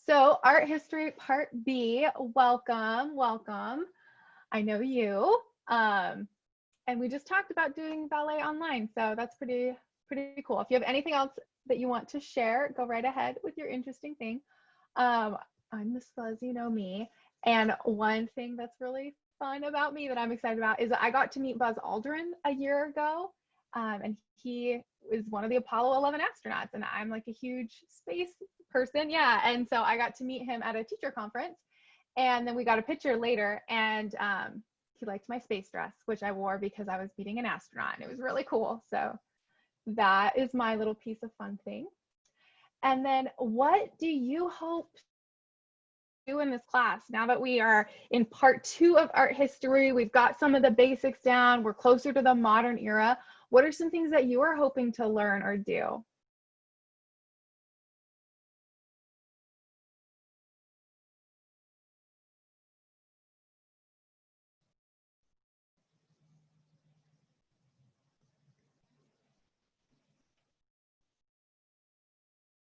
So art history part B, welcome, welcome. I know you. And we just talked about doing ballet online. So that's pretty cool. If you have anything else that you want to share, go right ahead with your interesting thing. I'm Miss Fuzz, you know me. And one thing that's really fun about me that I'm excited about is that I got to meet Buzz Aldrin a year ago. And he was one of the Apollo 11 astronauts. And I'm like a huge space person. Yeah. And so I got to meet him at a teacher conference. And then we got a picture later. And he liked my space dress, which I wore because I was meeting an astronaut. And it was really cool. So that is my little piece of fun thing. And then what do you hope to do in this class? Now that we are in part 2 of art history, we've got some of the basics down, we're closer to the modern era. What are some things that you are hoping to learn or do?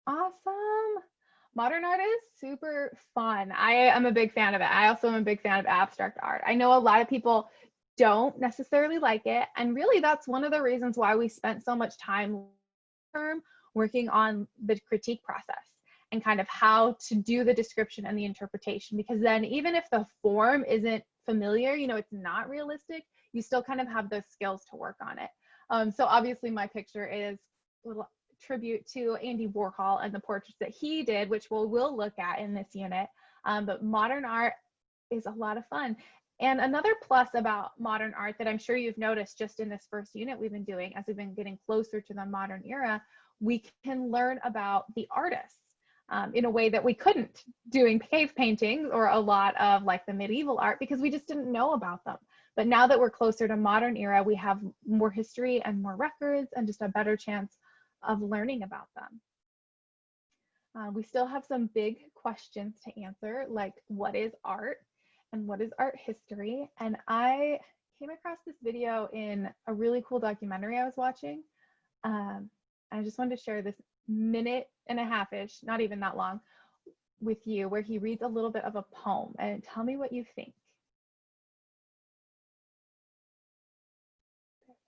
Awesome. Modern art is super fun. I am a big fan of it. I also am a big fan of abstract art. I know a lot of people don't necessarily like it. And really, that's one of the reasons why we spent so much time working on the critique process and kind of how to do the description and the interpretation. Because then even if the form isn't familiar, you know, it's not realistic, you still kind of have those skills to work on it. So obviously my picture is a little tribute to Andy Warhol and the portraits that he did, which we'll look at in this unit. But modern art is a lot of fun. And another plus about modern art that I'm sure you've noticed just in this first unit we've been doing, as we've been getting closer to the modern era, we can learn about the artists in a way that we couldn't doing cave paintings or a lot of like the medieval art, because we just didn't know about them. But now that we're closer to modern era, we have more history and more records and just a better chance of learning about them. We still have some big questions to answer, like what is art and what is art history? And I came across this video in a really cool documentary I was watching. I just wanted to share this minute and a half-ish, not even that long, with you, where he reads a little bit of a poem, and tell me what you think.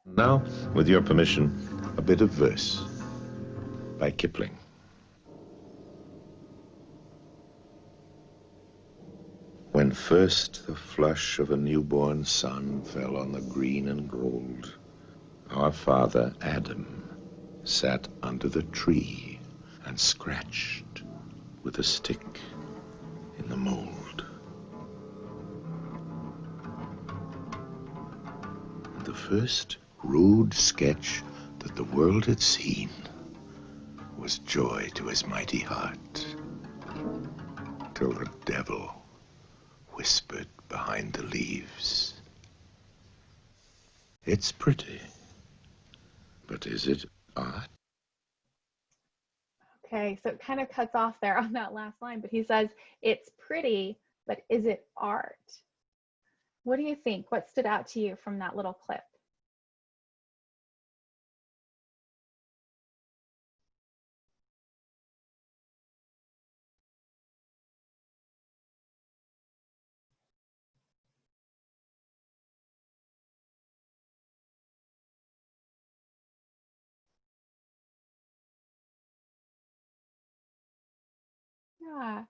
Now, with your permission, a bit of verse by Kipling. When first the flush of a newborn sun fell on the green and gold, our father Adam sat under the tree and scratched with a stick in the mold. The first rude sketch that the world had seen was joy to his mighty heart, till the devil whispered behind the leaves, "It's pretty, but is it art?" Okay, so it kind of cuts off there on that last line, but he says, it's pretty, but is it art? What do you think? What stood out to you from that little clip? Yeah,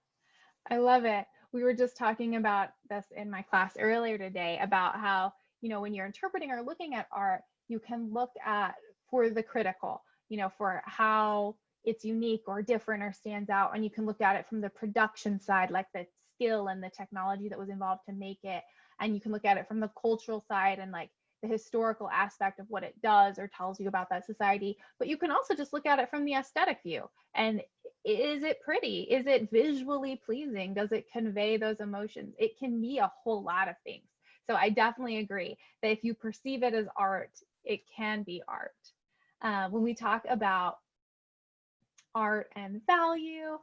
I love it. We were just talking about this in my class earlier today about how, you know, when you're interpreting or looking at art, you can look at for the critical, you know, for how it's unique or different or stands out. And you can look at it from the production side, like the skill and the technology that was involved to make it. And you can look at it from the cultural side and like the historical aspect of what it does or tells you about that society. But you can also just look at it from the aesthetic view. And is it pretty? Is it visually pleasing? Does it convey those emotions? It can be a whole lot of things. So I definitely agree that if you perceive it as art, it can be art. When we talk about art and value,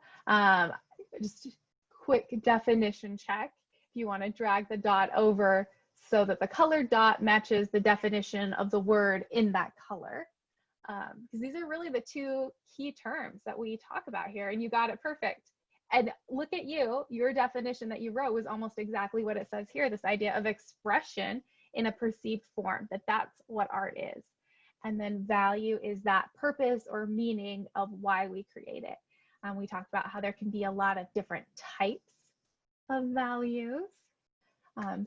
just a quick definition check. If you want to drag the dot over so that the colored dot matches the definition of the word in that color. Because these are really the two key terms that we talk about here, and you got it perfect. And look at you, your definition that you wrote was almost exactly what it says here, this idea of expression in a perceived form, that's what art is. And then value is that purpose or meaning of why we create it. We talked about how there can be a lot of different types of values.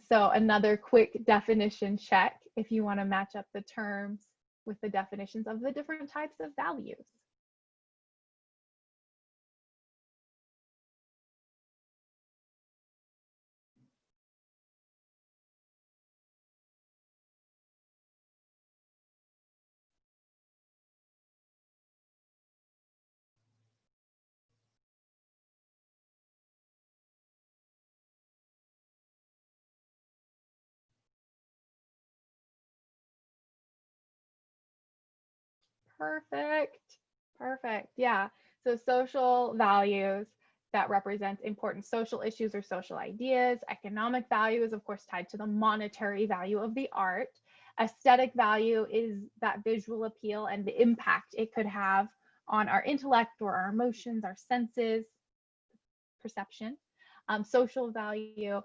So another quick definition check if you want to match up the terms with the definitions of the different types of values. Perfect. Perfect. Yeah. So social values that represents important social issues or social ideas. Economic value is, of course, tied to the monetary value of the art. Aesthetic value is that visual appeal and the impact it could have on our intellect or our emotions, our senses, perception. Social value,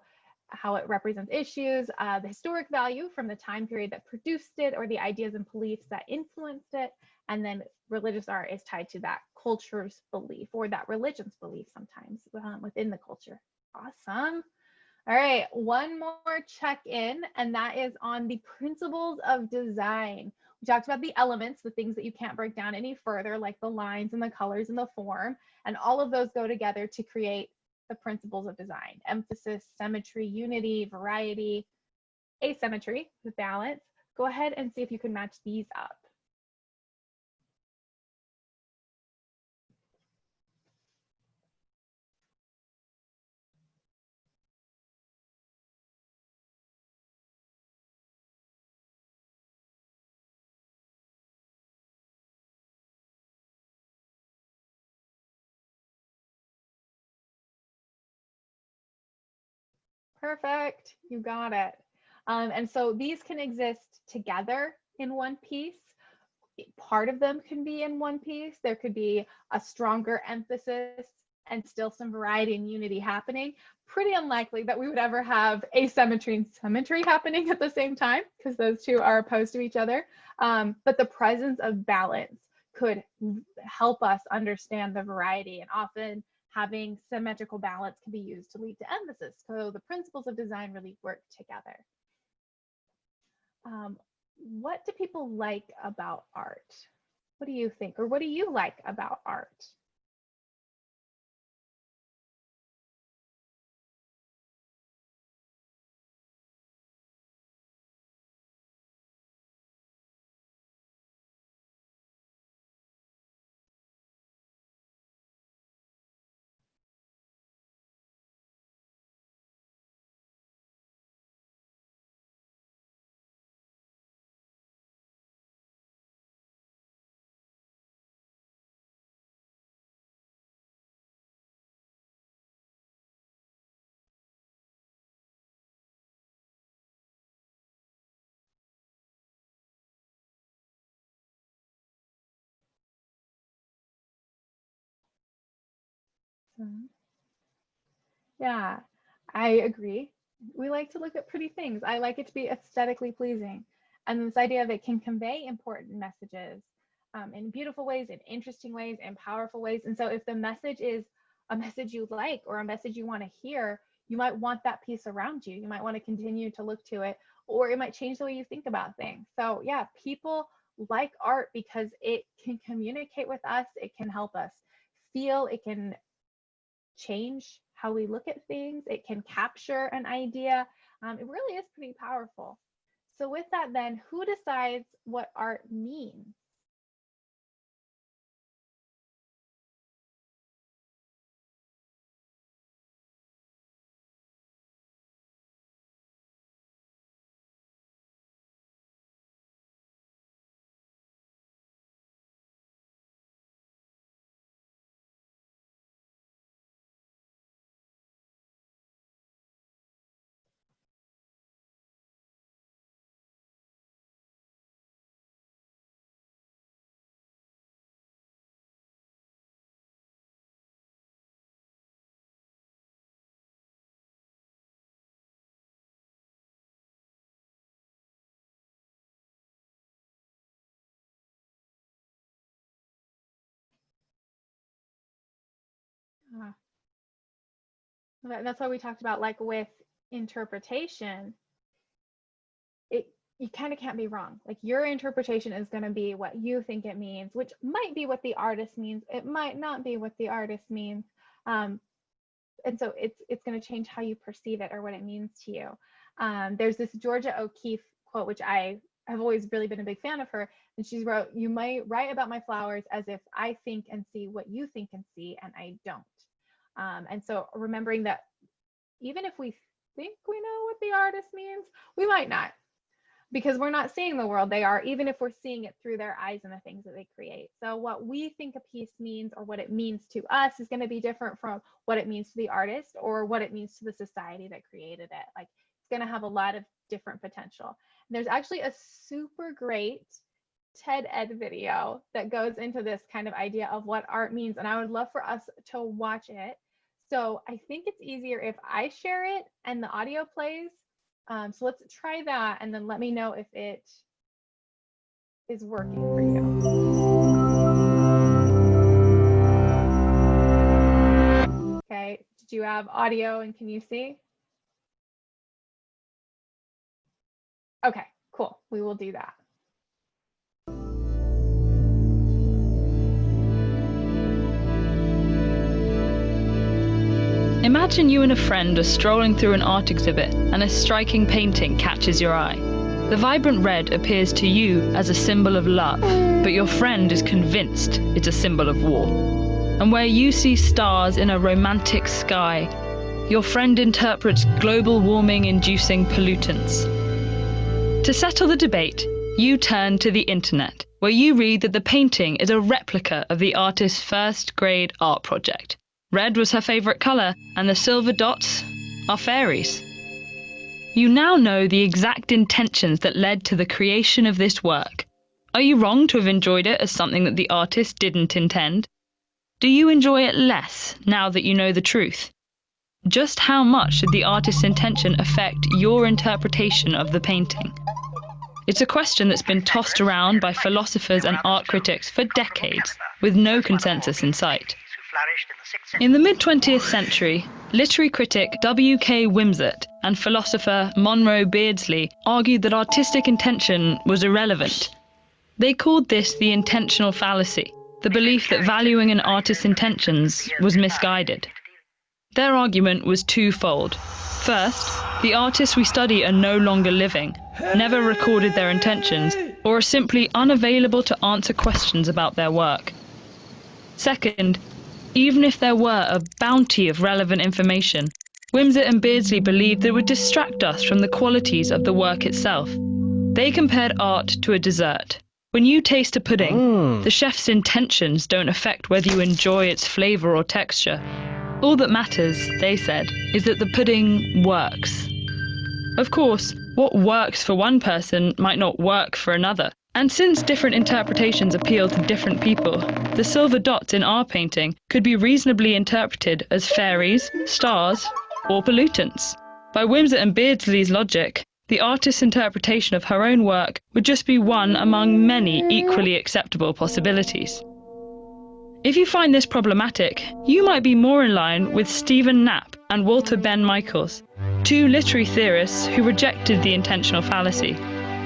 how it represents issues, the historic value from the time period that produced it or the ideas and beliefs that influenced it. And then religious art is tied to that culture's belief or that religion's belief sometimes within the culture. Awesome. All right, one more check in, and that is on the principles of design. We talked about the elements, the things that you can't break down any further, like the lines and the colors and the form, and all of those go together to create the principles of design: emphasis, symmetry, unity, variety, asymmetry, the balance. Go ahead and see if you can match these up. Perfect, you got it. And so these can exist together in one piece. Part of them can be in one piece. There could be a stronger emphasis and still some variety and unity happening. Pretty unlikely that we would ever have asymmetry and symmetry happening at the same time, because those two are opposed to each other. But the presence of balance could help us understand the variety, and often having symmetrical balance can be used to lead to emphasis. So the principles of design really work together. What do people like about art? What do you think? Or what do you like about art? Yeah, I agree. We like to look at pretty things. I like it to be aesthetically pleasing. And this idea of it can convey important messages in beautiful ways, in interesting ways, in powerful ways. And so if the message is a message you like or a message you want to hear, you might want that piece around you. You might want to continue to look to it, or it might change the way you think about things. So yeah, people like art because it can communicate with us. It can help us feel, it can change how we look at things. It can capture an idea. It really is pretty powerful. So with that, then, who decides what art means? Uh, that's why we talked about, like, with interpretation, it you kind of can't be wrong. Like, your interpretation is going to be what you think it means, which might be what the artist means. It might not be what the artist means. And so it's going to change how you perceive it or what it means to you. There's this Georgia O'Keeffe quote, which I have always really been a big fan of her. And she wrote, "You might write about my flowers as if I think and see what you think and see, and I don't." And so remembering that even if we think we know what the artist means, we might not, because we're not seeing the world they are, even if we're seeing it through their eyes and the things that they create. So what we think a piece means or what it means to us is going to be different from what it means to the artist or what it means to the society that created it. Like, it's going to have a lot of different potential. And there's actually a super great TED Ed video that goes into this kind of idea of what art means, and I would love for us to watch it. So I think it's easier if I share it and the audio plays. So let's try that, and then let me know if it is working for you. Okay, did you have audio and can you see? Okay, cool. We will do that. Imagine you and a friend are strolling through an art exhibit and a striking painting catches your eye. The vibrant red appears to you as a symbol of love, but your friend is convinced it's a symbol of war. And where you see stars in a romantic sky, your friend interprets global warming-inducing pollutants. To settle the debate, you turn to the internet, where you read that the painting is a replica of the artist's first-grade art project. Red was her favourite colour, and the silver dots are fairies. You now know the exact intentions that led to the creation of this work. Are you wrong to have enjoyed it as something that the artist didn't intend? Do you enjoy it less now that you know the truth? Just how much did the artist's intention affect your interpretation of the painting? It's a question that's been tossed around by philosophers and art critics for decades, with no consensus in sight. In the mid-20th century, literary critic W.K. Wimsatt and philosopher Monroe Beardsley argued that artistic intention was irrelevant. They called this the intentional fallacy, the belief that valuing an artist's intentions was misguided. Their argument was twofold. First, the artists we study are no longer living, never recorded their intentions, or are simply unavailable to answer questions about their work. Second, even if there were a bounty of relevant information, Wimsatt and Beardsley believed that it would distract us from the qualities of the work itself. They compared art to a dessert. When you taste a pudding, the chef's intentions don't affect whether you enjoy its flavour or texture. All that matters, they said, is that the pudding works. Of course, what works for one person might not work for another. And since different interpretations appeal to different people, the silver dots in our painting could be reasonably interpreted as fairies, stars, or pollutants. By Wimsatt and Beardsley's logic, the artist's interpretation of her own work would just be one among many equally acceptable possibilities. If you find this problematic, you might be more in line with Stephen Knapp and Walter Ben Michaels, two literary theorists who rejected the intentional fallacy.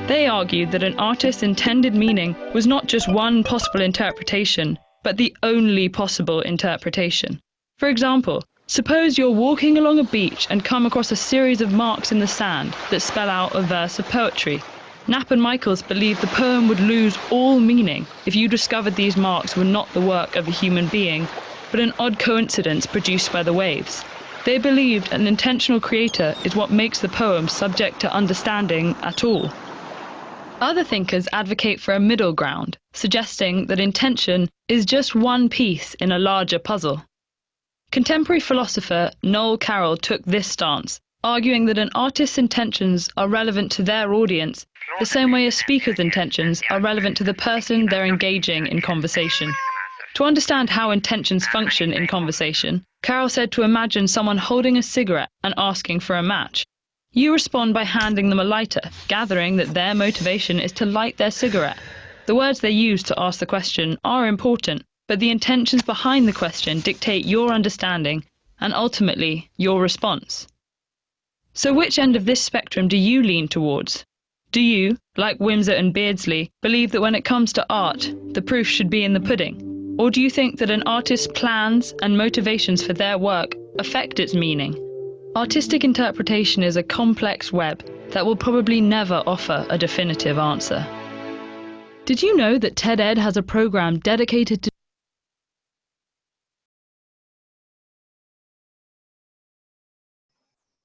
They argued that an artist's intended meaning was not just one possible interpretation, but the only possible interpretation. For example, suppose you're walking along a beach and come across a series of marks in the sand that spell out a verse of poetry. Knapp and Michaels believed the poem would lose all meaning if you discovered these marks were not the work of a human being, but an odd coincidence produced by the waves. They believed an intentional creator is what makes the poem subject to understanding at all. Other thinkers advocate for a middle ground, suggesting that intention is just one piece in a larger puzzle. Contemporary philosopher Noel Carroll took this stance, arguing that an artist's intentions are relevant to their audience the same way a speaker's intentions are relevant to the person they're engaging in conversation. To understand how intentions function in conversation, Carroll said to imagine someone holding a cigarette and asking for a match. You respond by handing them a lighter, gathering that their motivation is to light their cigarette. The words they use to ask the question are important, but the intentions behind the question dictate your understanding and ultimately your response. So which end of this spectrum do you lean towards? Do you, like Wimsett and Beardsley, believe that when it comes to art, the proof should be in the pudding? Or do you think that an artist's plans and motivations for their work affect its meaning? Artistic interpretation is a complex web that will probably never offer a definitive answer. Did you know that TED-Ed has a program dedicated to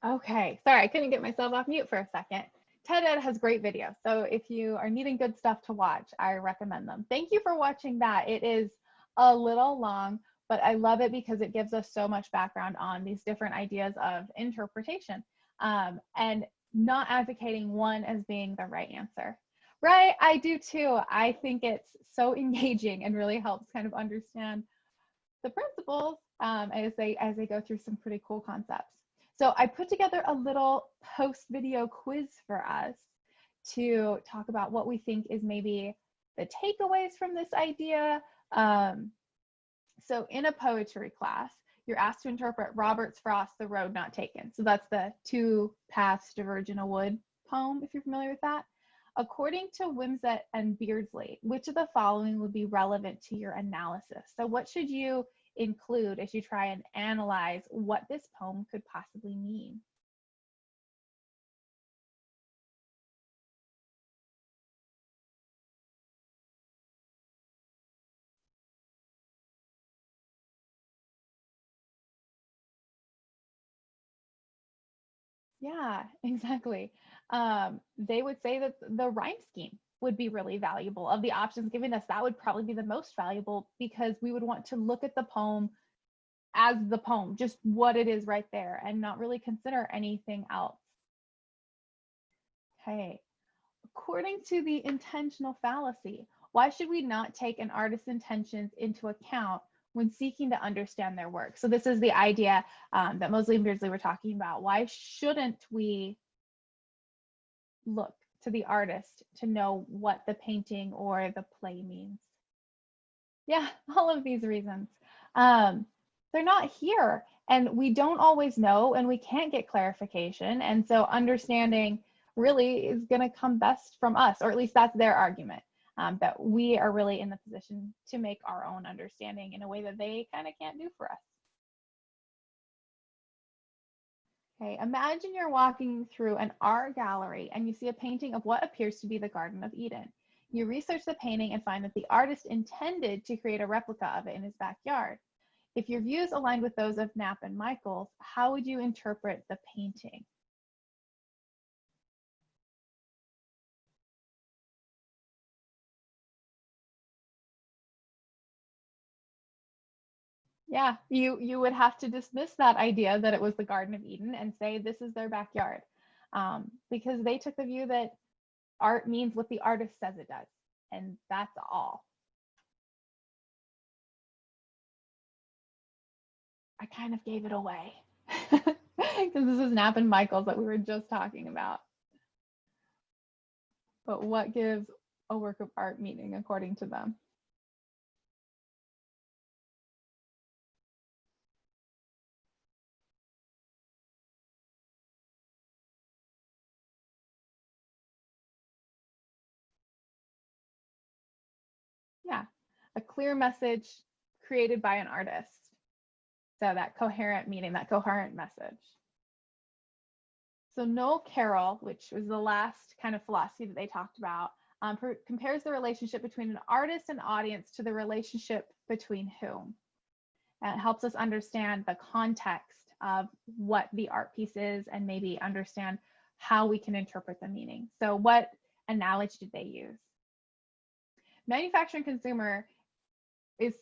Okay, sorry, I couldn't get myself off mute for a second. TED-Ed has great videos, so if you are needing good stuff to watch, I recommend them. Thank you for watching that. It is a little long, but I love it because it gives us so much background on these different ideas of interpretation, and not advocating one as being the right answer. Right, I do too. I think it's so engaging and really helps kind of understand the principles as they go through some pretty cool concepts. So I put together a little post-video quiz for us to talk about what we think is maybe the takeaways from this idea. So in a poetry class, you're asked to interpret Robert Frost's The Road Not Taken. So that's the two paths diverge in a wood poem, if you're familiar with that. According to Wimsett and Beardsley, which of the following would be relevant to your analysis? So what should you include as you try and analyze what this poem could possibly mean? Yeah, exactly. They would say that the rhyme scheme would be really valuable. Of the options given us, that would probably be the most valuable because we would want to look at the poem as the poem, just what it is right there, and not really consider anything else. Okay. According to the intentional fallacy, why should we not take an artist's intentions into account when seeking to understand their work? So this is the idea that Mosley and Beardsley were talking about. Why shouldn't we look to the artist to know what the painting or the play means? Yeah, all of these reasons. They're not here, and we don't always know, and we can't get clarification. And so understanding really is going to come best from us, or at least that's their argument, that we are really in the position to make our own understanding in a way that they kind of can't do for us. Okay, imagine you're walking through an art gallery and you see a painting of what appears to be the Garden of Eden. You research the painting and find that the artist intended to create a replica of it in his backyard. If your views aligned with those of Knapp and Michaels, how would you interpret the painting? Yeah, you would have to dismiss that idea that it was the Garden of Eden and say this is their backyard, because they took the view that art means what the artist says it does, and that's all. I kind of gave it away because this is Knapp and Michaels that we were just talking about. But what gives a work of art meaning according to them? Yeah, a clear message created by an artist. So that coherent meaning, that coherent message. So Noel Carroll, which was the last kind of philosophy that they talked about, compares the relationship between an artist and audience to the relationship between whom. And it helps us understand the context of what the art piece is and maybe understand how we can interpret the meaning. So what analogy did they use? Manufacturer and consumer is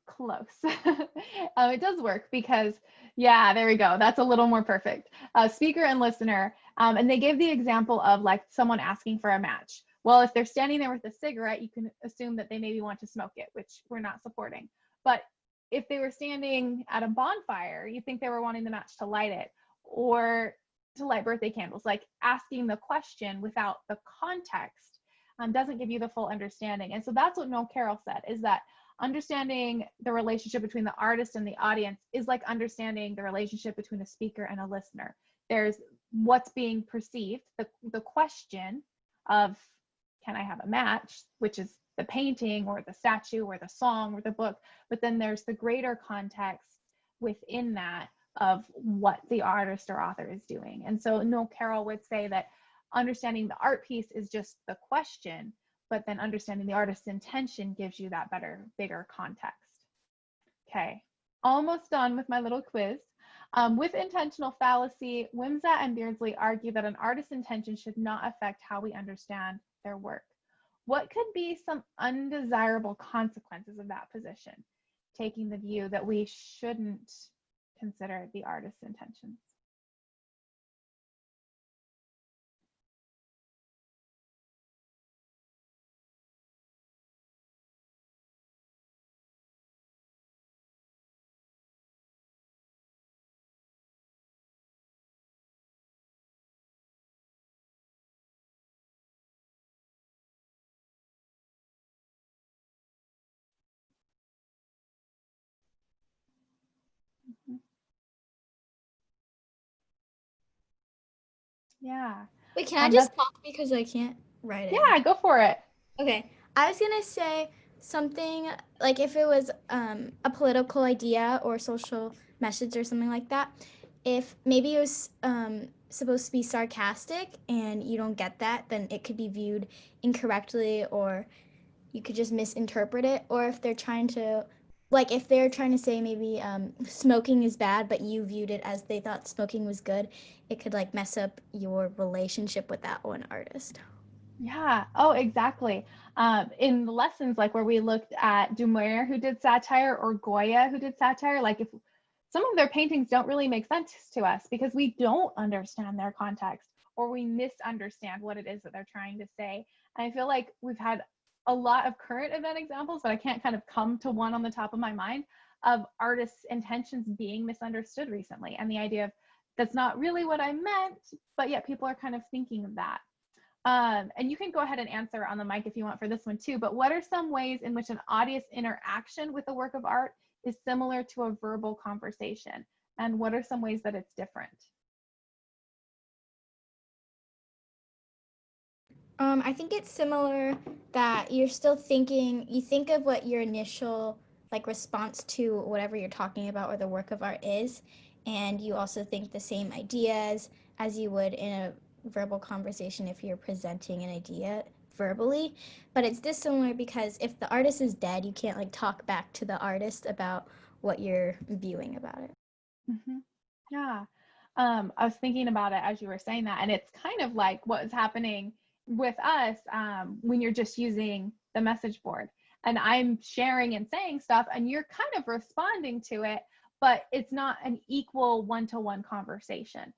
close. It does work because, yeah, there we go. That's a little more perfect. Speaker and listener. And they gave the example of like someone asking for a match. Well, if they're standing there with a cigarette, you can assume that they maybe want to smoke it, which we're not supporting. But if they were standing at a bonfire, you think they were wanting the match to light it or to light birthday candles. Like asking the question without the context doesn't give you the full understanding. And so that's what Noel Carroll said, is that understanding the relationship between the artist and the audience is like understanding the relationship between a speaker and a listener. There's what's being perceived, the question of, can I have a match, which is the painting or the statue or the song or the book, but then there's the greater context within that of what the artist or author is doing. And so Noel Carroll would say that understanding the art piece is just the question, but then understanding the artist's intention gives you that better, bigger context. Okay, almost done with my little quiz. With intentional fallacy, Wimsatt and Beardsley argue that an artist's intention should not affect how we understand their work. What could be some undesirable consequences of that position, taking the view that we shouldn't consider the artist's intentions? Mhm. Yeah. Wait, can I just That's, talk because I can't write it? yeah, go for it. Okay, I was gonna say something like if it was a political idea or social message or something like that. If maybe it was supposed to be sarcastic and you don't get that, then it could be viewed incorrectly, or you could just misinterpret it. Or if they're trying to, like, if they're trying to say maybe smoking is bad, but you viewed it as they thought smoking was good, it could like mess up your relationship with that one artist. Yeah. Oh, exactly. In the lessons, like where we looked at Dumouriez, who did satire, or Goya, who did satire, like if some of their paintings don't really make sense to us because we don't understand their context or we misunderstand what it is that they're trying to say. And I feel like we've had a lot of current event examples, but I can't kind of come to one on the top of my mind of artists' intentions being misunderstood recently. And the idea of that's not really what I meant, but yet people are kind of thinking of that. And you can go ahead and answer on the mic if you want for this one too, but what are some ways in which an audience interaction with a work of art is similar to a verbal conversation? And what are some ways that it's different? I think it's similar that you're still thinking, you think of what your initial like response to whatever you're talking about or the work of art is, and you also think the same ideas as you would in a verbal conversation if you're presenting an idea verbally. But it's dissimilar because if the artist is dead, you can't like talk back to the artist about what you're viewing about it. Mm-hmm. Yeah. I was thinking about it as you were saying that, and it's kind of like what's happening with us when you're just using the message board. And I'm sharing and saying stuff, and you're kind of responding to it, but it's not an equal one-to-one conversation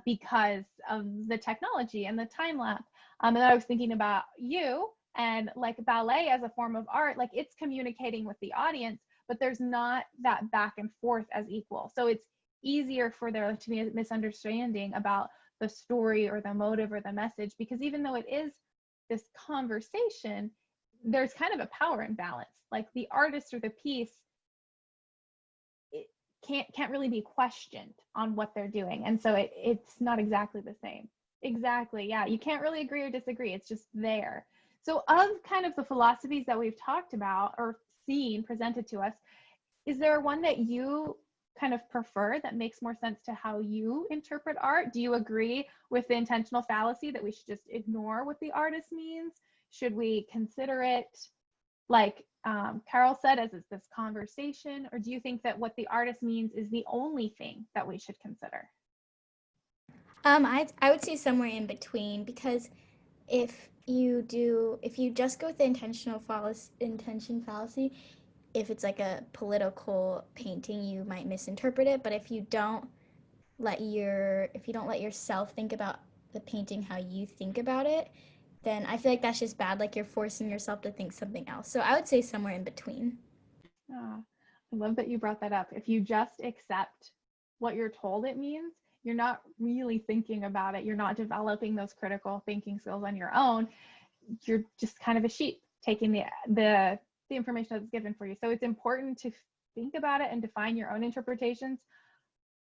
because of the technology and the time lapse. And then I was thinking about you and like ballet as a form of art, like it's communicating with the audience, but there's not that back and forth as equal. So it's easier for there to be a misunderstanding about the story or the motive or the message, because even though it is this conversation, there's kind of a power imbalance. Like the artist or the piece, it can't really be questioned on what they're doing, and so it's not exactly the same. Exactly, yeah, you can't really agree or disagree, it's just there. So of kind of the philosophies that we've talked about or seen presented to us, is there one that you kind of prefer that makes more sense to how you interpret art? Do you agree with the intentional fallacy that we should just ignore what the artist means? Should we consider it, like Carol said, as this conversation? Or do you think that what the artist means is the only thing that we should consider? I would say somewhere in between, because if you just go with the intention fallacy, if it's like a political painting, you might misinterpret it. But if you don't let yourself think about the painting how you think about it, then I feel like that's just bad. Like you're forcing yourself to think something else. So I would say somewhere in between. Oh, I love that you brought that up. If you just accept what you're told it means, you're not really thinking about it. You're not developing those critical thinking skills on your own. You're just kind of a sheep taking the the information that's given for you. So it's important to think about it and define your own interpretations,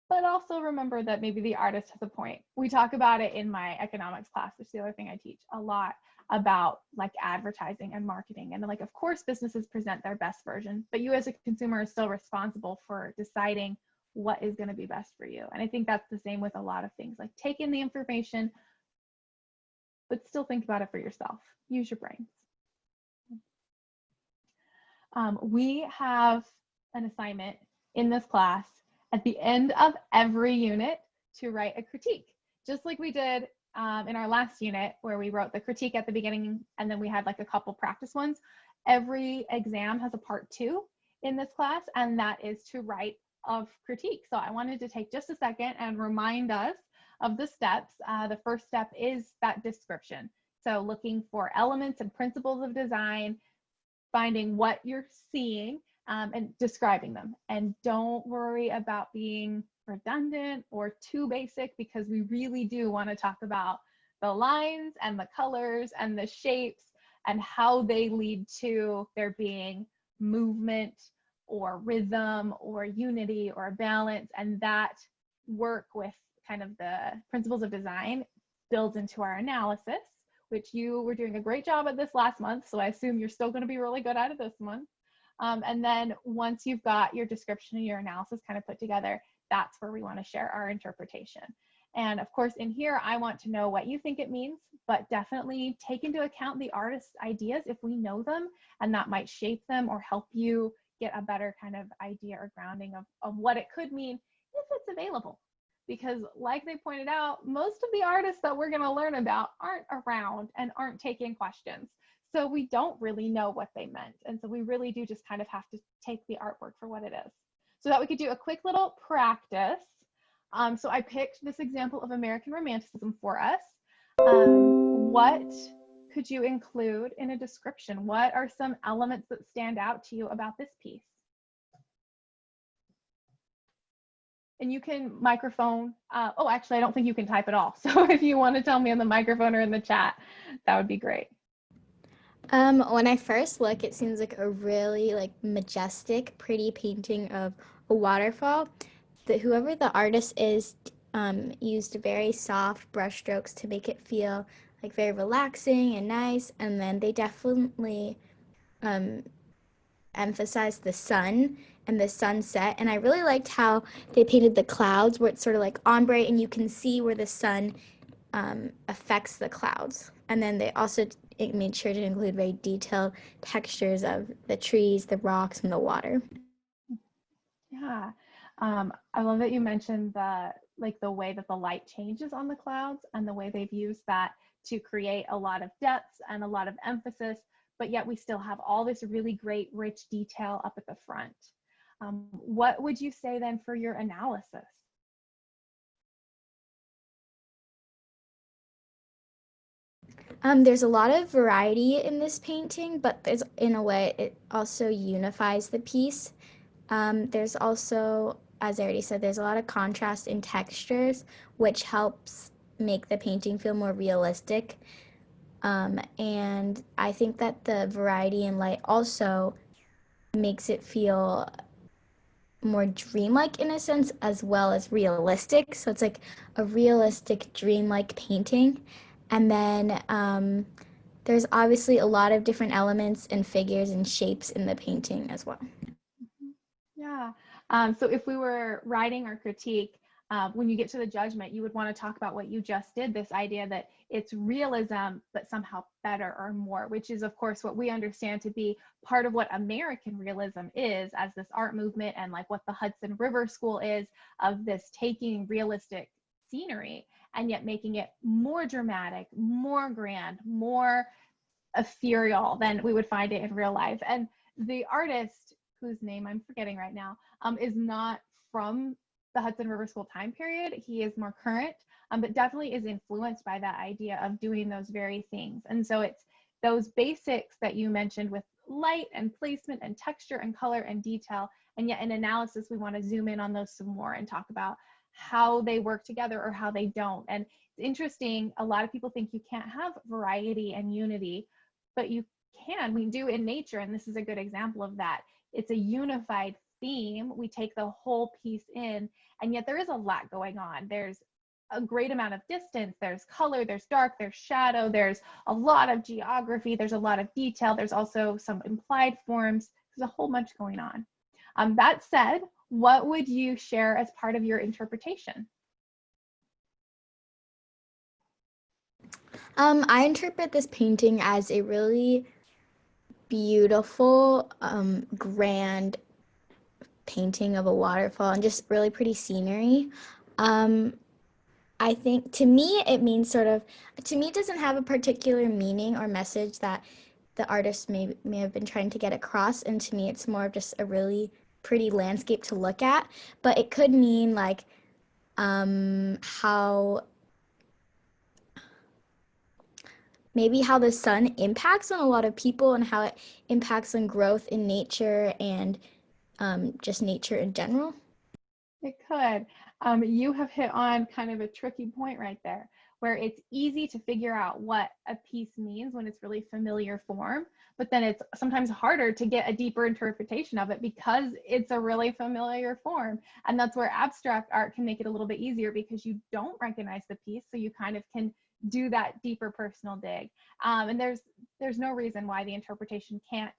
but also remember that maybe the artist has a point. We talk about it in my economics class, which is the other thing I teach a lot, about like advertising and marketing. And like, of course, businesses present their best version, but you as a consumer are still responsible for deciding what is going to be best for you. And I think that's the same with a lot of things. Like, take in the information, but still think about it for yourself. Use your brains. We have an assignment in this class at the end of every unit to write a critique, just like we did in our last unit where we wrote the critique at the beginning and then we had like a couple practice ones. Every exam has a part 2 in this class, and that is to write a critique. So I wanted to take just a second and remind us of the steps. The first step is that description. So looking for elements and principles of design, finding what you're seeing, and describing them. And don't worry about being redundant or too basic, because we really do want to talk about the lines and the colors and the shapes and how they lead to there being movement or rhythm or unity or balance. And that work with kind of the principles of design builds into our analysis, which you were doing a great job at this last month. So I assume you're still going to be really good at it this month. And then once you've got your description and your analysis kind of put together, that's where we want to share our interpretation. And of course, in here, I want to know what you think it means, but definitely take into account the artist's ideas if we know them, and that might shape them or help you get a better kind of idea or grounding of what it could mean if it's available. Because like they pointed out, most of the artists that we're going to learn about aren't around and aren't taking questions. So we don't really know what they meant. And so we really do just kind of have to take the artwork for what it is. So that we could do a quick little practice. So I picked this example of American Romanticism for us. What could you include in a description? What are some elements that stand out to you about this piece? And you can microphone. Oh, actually, I don't think you can type at all. So if you want to tell me on the microphone or in the chat, that would be great. When I first look, it seems like a really like majestic, pretty painting of a waterfall. Whoever the artist is used very soft brush strokes to make it feel like very relaxing and nice. And then they definitely emphasize the sun and the sunset. And I really liked how they painted the clouds where it's sort of like ombre and you can see where the sun affects the clouds. And then they also made sure to include very detailed textures of the trees, the rocks, and the water. Yeah, I love that you mentioned the way that the light changes on the clouds and the way they've used that to create a lot of depth and a lot of emphasis, but yet we still have all this really great, rich detail up at the front. What would you say then for your analysis? There's a lot of variety in this painting, but there's, in a way, it also unifies the piece. There's also, as I already said, there's a lot of contrast in textures, which helps make the painting feel more realistic. And I think that the variety in light also makes it feel more dreamlike in a sense, as well as realistic. So it's like a realistic, dreamlike painting. And then there's obviously a lot of different elements and figures and shapes in the painting as well. Yeah. So if we were writing our critique, when you get to the judgment, you would want to talk about what you just did, this idea that it's realism, but somehow better or more, which is, of course, what we understand to be part of what American realism is as this art movement, and like what the Hudson River School is of this taking realistic scenery and yet making it more dramatic, more grand, more ethereal than we would find it in real life. And the artist, whose name I'm forgetting right now, is not from the Hudson River School time period. He is more current, but definitely is influenced by that idea of doing those very things. And so it's those basics that you mentioned with light and placement and texture and color and detail. And yet in analysis, we want to zoom in on those some more and talk about how they work together or how they don't. And it's interesting, a lot of people think you can't have variety and unity, but you we do in nature, and this is a good example of that. It's a unified theme. We take the whole piece in, and yet there is a lot going on. There's a great amount of distance, there's color, there's dark, there's shadow, there's a lot of geography, there's a lot of detail, there's also some implied forms, there's a whole bunch going on. That said, what would you share as part of your interpretation? I interpret this painting as a really beautiful, grand painting of a waterfall and just really pretty scenery. I think to me, it means to me, it doesn't have a particular meaning or message that the artist may have been trying to get across. And to me, it's more of just a really pretty landscape to look at. But it could mean like how the sun impacts on a lot of people and how it impacts on growth in nature and just nature in general. It could. You have hit on kind of a tricky point right there, where it's easy to figure out what a piece means when it's really familiar form, but then it's sometimes harder to get a deeper interpretation of it because it's a really familiar form. And that's where abstract art can make it a little bit easier, because you don't recognize the piece, so you kind of can do that deeper personal dig. And there's no reason why the interpretation can't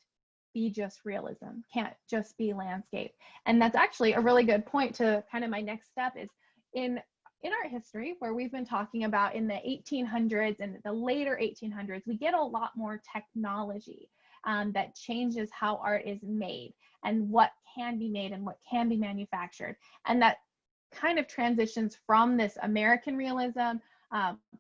be just realism, can't just be landscape. And that's actually a really good point to kind of my next step is in art history, where we've been talking about in the 1800s and the later 1800s, we get a lot more technology that changes how art is made and what can be made and what can be manufactured. And that kind of transitions from this American realism,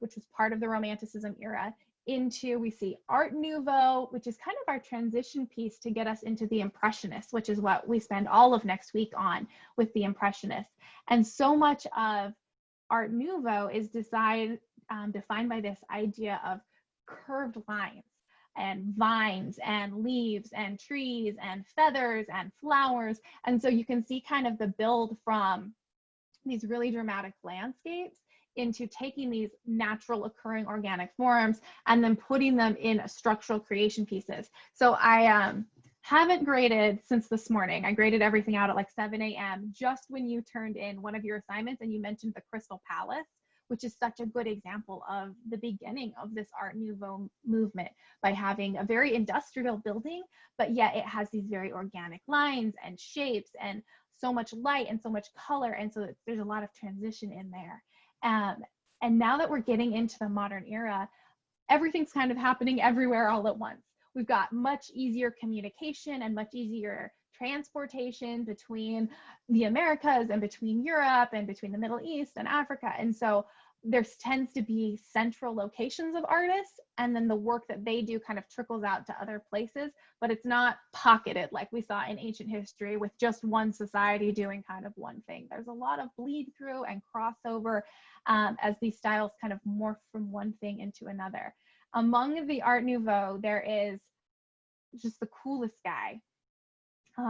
which was part of the Romanticism era, into, we see Art Nouveau, which is kind of our transition piece to get us into the Impressionists, which is what we spend all of next week on with the Impressionists. And so much of Art Nouveau is defined by this idea of curved lines and vines and leaves and trees and feathers and flowers. And so you can see kind of the build from these really dramatic landscapes into taking these natural occurring organic forms and then putting them in structural creation pieces. So I haven't graded since this morning. I graded everything out at like 7 a.m. just when you turned in one of your assignments and you mentioned the Crystal Palace, which is such a good example of the beginning of this Art Nouveau movement, by having a very industrial building, but yet it has these very organic lines and shapes and so much light and so much color. And so there's a lot of transition in there. And now that we're getting into the modern era, everything's kind of happening everywhere all at once. We've got much easier communication and much easier transportation between the Americas and between Europe and between the Middle East and Africa. And so there tends to be central locations of artists, and then the work that they do kind of trickles out to other places, but it's not pocketed like we saw in ancient history with just one society doing kind of one thing. There's a lot of bleed through and crossover as these styles kind of morph from one thing into another. Among the Art Nouveau, there is just the coolest guy,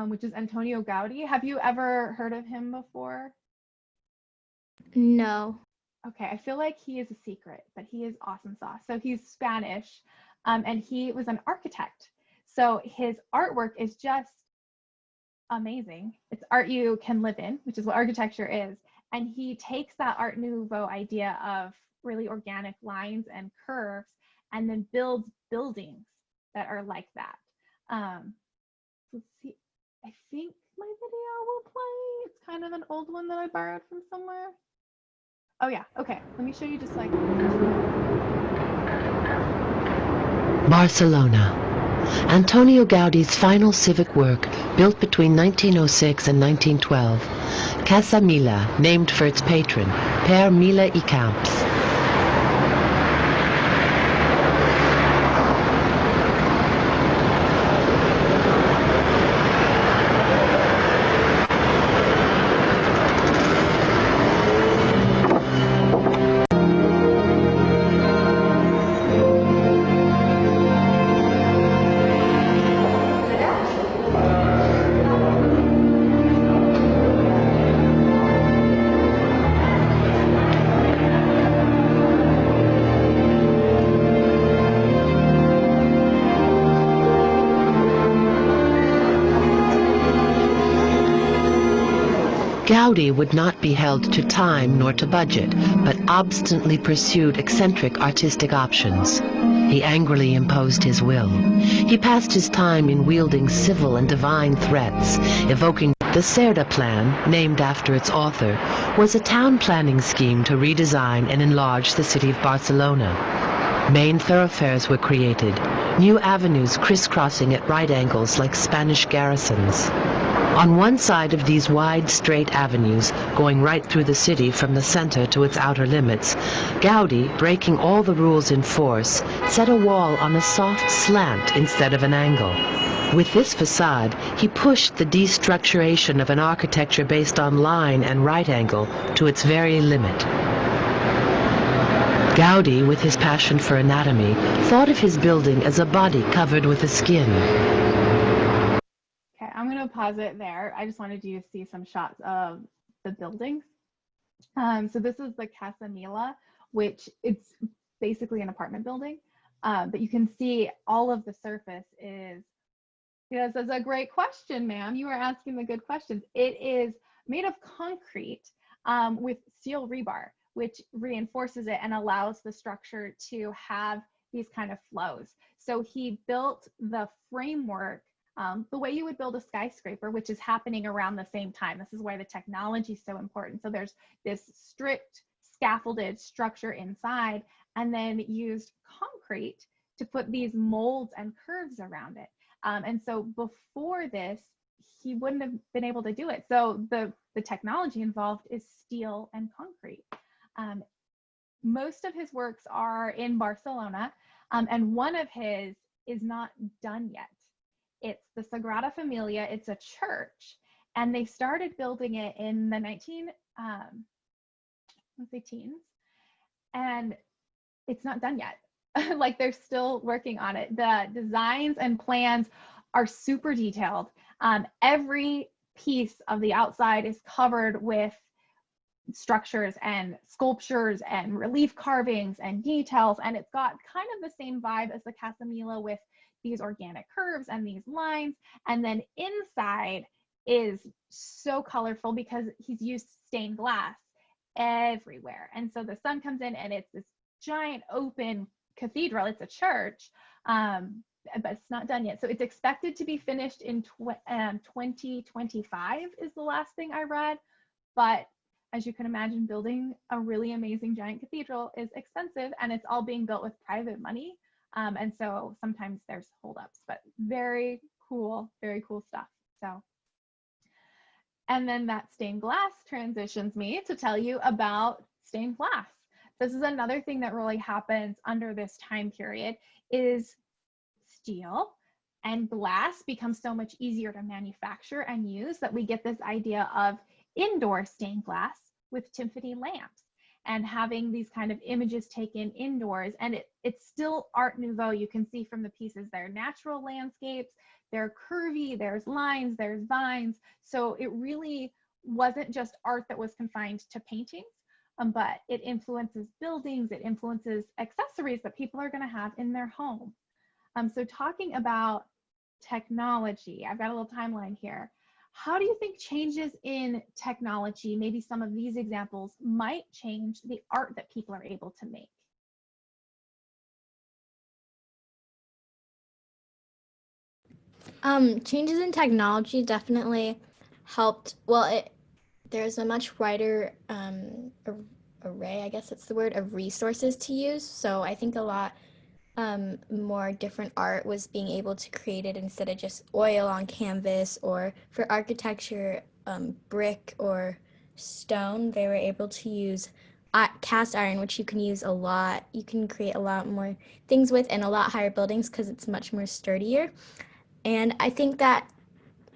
which is Antonio Gaudi. Have you ever heard of him before? No. Okay, I feel like he is a secret, but he is awesome sauce. So he's Spanish, and he was an architect. So his artwork is just amazing. It's art you can live in, which is what architecture is. And he takes that Art Nouveau idea of really organic lines and curves and then builds buildings that are like that. Let's see, I think my video will play. It's kind of an old one that I borrowed from somewhere. Oh yeah, okay, let me show you just like. Barcelona. Antonio Gaudi's final civic work, built between 1906 and 1912, Casa Mila, named for its patron, Per Mila i Camps. Gaudi would not be held to time nor to budget, but obstinately pursued eccentric artistic options. He angrily imposed his will. He passed his time in wielding civil and divine threats, evoking the Cerda Plan, named after its author, was a town planning scheme to redesign and enlarge the city of Barcelona. Main thoroughfares were created, new avenues crisscrossing at right angles like Spanish garrisons. On one side of these wide, straight avenues, going right through the city from the center to its outer limits, Gaudi, breaking all the rules in force, set a wall on a soft slant instead of an angle. With this facade, he pushed the destructuration of an architecture based on line and right angle to its very limit. Gaudi, with his passion for anatomy, thought of his building as a body covered with a skin. Okay, I'm going to pause it there. I just wanted you to see some shots of the buildings. So this is the Casa Mila, which it's basically an apartment building, but you can see all of the surface is, yes, that's a great question, ma'am. You are asking the good questions. It is made of concrete with steel rebar, which reinforces it and allows the structure to have these kind of flows. So he built the framework the way you would build a skyscraper, which is happening around the same time. This is why the technology is so important. So there's this strict scaffolded structure inside, and then used concrete to put these molds and curves around it. And so before this, he wouldn't have been able to do it. So the technology involved is steel and concrete. Most of his works are in Barcelona, and one of his is not done yet. It's the Sagrada Familia. It's a church, and they started building it in the 19teens, and it's not done yet. Like, they're still working on it. The designs and plans are super detailed. Every piece of the outside is covered with structures and sculptures and relief carvings and details, and it's got kind of the same vibe as the Casa Mila, with these organic curves and these lines. And then inside is so colorful because he's used stained glass everywhere, and so the sun comes in and it's this giant open cathedral. It's a church, but it's not done yet. So it's expected to be finished in 2025 is the last thing I read. But as you can imagine, building a really amazing giant cathedral is expensive, and it's all being built with private money. And so sometimes there's holdups, but very cool stuff. So, and then that stained glass transitions me to tell you about stained glass. This is another thing that really happens under this time period, is steel and glass becomes so much easier to manufacture and use that we get this idea of indoor stained glass with Tiffany lamps and having these kind of images taken indoors. And it's still Art Nouveau. You can see from the pieces, they're natural landscapes, they're curvy, there's lines, there's vines. So it really wasn't just art that was confined to paintings, but it influences buildings, it influences accessories that people are going to have in their home. So talking about technology, I've got a little timeline here. How do you think changes in technology, maybe some of these examples, might change the art that people are able to make? Changes in technology definitely helped. Well, there's a much wider array, I guess that's the word, of resources to use. So I think a lot more different art was being able to create it instead of just oil on canvas, or for architecture, brick or stone. They were able to use cast iron, which you can use a lot. You can create a lot more things with, and a lot higher buildings because it's much more sturdier. And I think that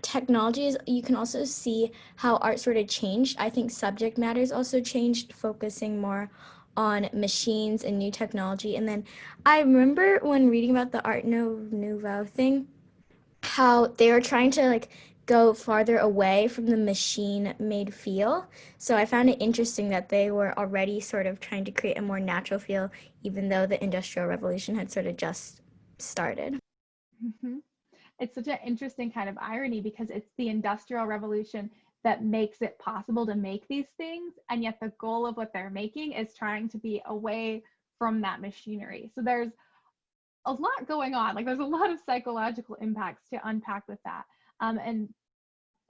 technologies, you can also see how art sort of changed. I think subject matters also changed, focusing more on machines and new technology. And then I remember when reading about the Art Nouveau thing, how they were trying to like go farther away from the machine-made feel. So I found it interesting that they were already sort of trying to create a more natural feel, even though the Industrial Revolution had sort of just started. Mm-hmm. It's such an interesting kind of irony, because it's the Industrial Revolution that makes it possible to make these things. And yet the goal of what they're making is trying to be away from that machinery. So there's a lot going on. Like there's a lot of psychological impacts to unpack with that. And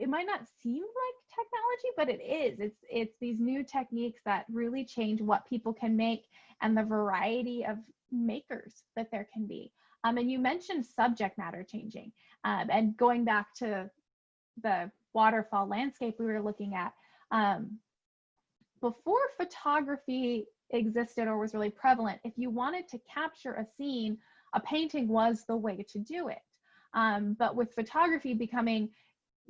it might not seem like technology, but it is. It's these new techniques that really change what people can make and the variety of makers that there can be. And you mentioned subject matter changing, and going back to the waterfall landscape we were looking at. Before photography existed or was really prevalent, if you wanted to capture a scene, a painting was the way to do it. But with photography becoming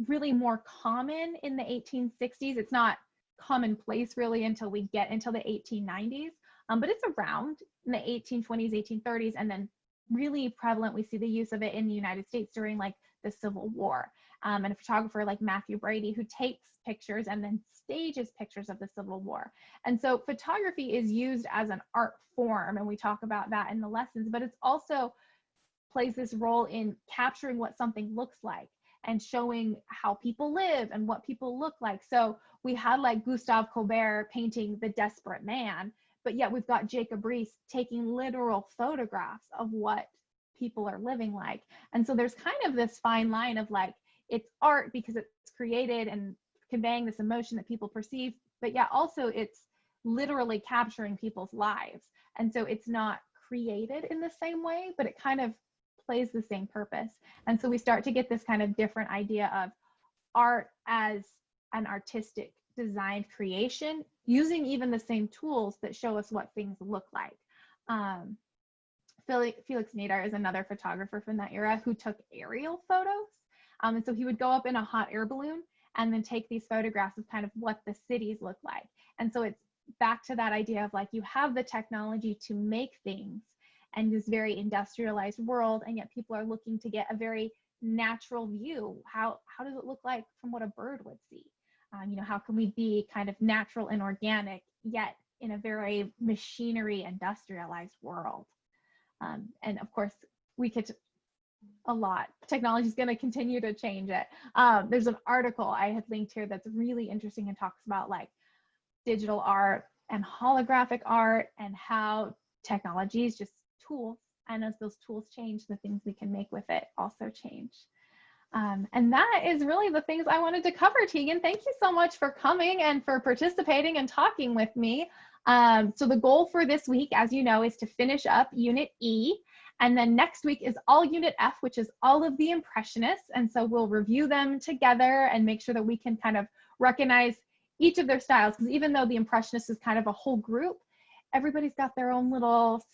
really more common in the 1860s, it's not commonplace really until we get into the 1890s, but it's around in the 1820s, 1830s, and then really prevalent. We see the use of it in the United States during like the Civil War. And a photographer like Matthew Brady, who takes pictures and then stages pictures of the Civil War. And so photography is used as an art form, and we talk about that in the lessons, but it's also plays this role in capturing what something looks like and showing how people live and what people look like. So we had like Gustave Colbert painting The Desperate Man, but yet we've got Jacob Riis taking literal photographs of what people are living like. And so there's kind of this fine line of like, it's art because it's created and conveying this emotion that people perceive, but yeah, also it's literally capturing people's lives. And so it's not created in the same way, but it kind of plays the same purpose. And so we start to get this kind of different idea of art as an artistic designed creation, using even the same tools that show us what things look like. Felix Nadar is another photographer from that era who took aerial photos. And so he would go up in a hot air balloon and then take these photographs of kind of what the cities look like. And so it's back to that idea of like, you have the technology to make things and this very industrialized world, and yet people are looking to get a very natural view. How does it look like from what a bird would see? You know, how can we be kind of natural and organic, yet in a very machinery industrialized world? And of course, we could a lot. Technology is going to continue to change it. There's an article I had linked here that's really interesting and talks about like digital art and holographic art and how technology is just tools, and as those tools change, the things we can make with it also change. And that is really the things I wanted to cover, Tegan. Thank you so much for coming and for participating and talking with me. So the goal for this week, as you know, is to finish up Unit E. And then next week is all Unit F, which is all of the Impressionists. And so we'll review them together and make sure that we can kind of recognize each of their styles. Because even though the Impressionists is kind of a whole group, everybody's got their own little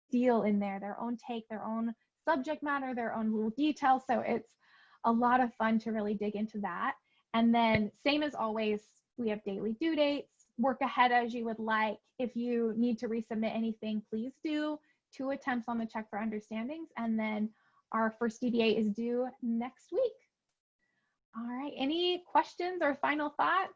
style in there, their own take, their own subject matter, their own little details. So it's a lot of fun to really dig into that. And then same as always, we have daily due dates. Work ahead as you would like. If you need to resubmit anything, please do. 2 attempts on the check for understandings. And then our first DDA is due next week. All right, any questions or final thoughts?